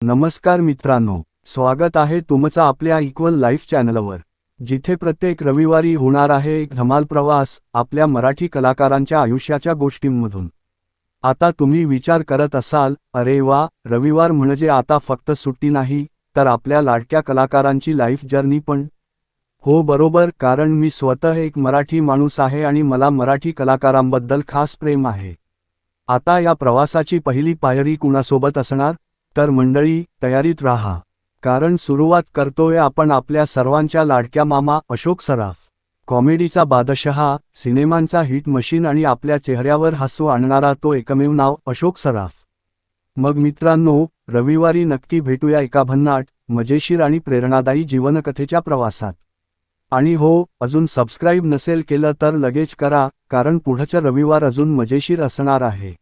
नमस्कार मित्रांनो, स्वागत आहे तुमचा आपल्या इक्वल लाईफ चॅनलवर, जिथे प्रत्येक रविवारी होणार आहे एक धमाल प्रवास आपल्या मराठी कलाकारांच्या आयुष्याच्या गोष्टींमधून। आता तुम्ही विचार करत असाल, अरे वा, रविवार म्हणजे आता फक्त सुट्टी नाही, तर आपल्या लाडक्या कलाकारांची लाईफ जर्नी पण। हो बरोबर, कारण मी स्वतः एक मराठी माणूस आहे आणि मला मराठी कलाकारांबद्दल खास प्रेम आहे। आता या प्रवासाची पहिली पायरी कुणासोबत असणार? तर मंडळी, तयारीत राहा, कारण सुरुवात करतोय आपण आपल्या सर्वांच्या लाडक्या मामा अशोक सराफ। कॉमेडीचा बादशहा, सिनेमांचा हिट मशीन आणि आपल्या चेहऱ्यावर हसू आणणारा तो एकमेव नाव अशोक सराफ। मग मित्रांनो, रविवारी नक्की भेटूया एका भन्नाट, मजेशीर आणि प्रेरणादायी जीवनकथेच्या प्रवासात। आणि हो, अजून सबस्क्राईब नसेल केलं तर लगेच करा, कारण पुढचं रविवार अजून मजेशीर असणार आहे।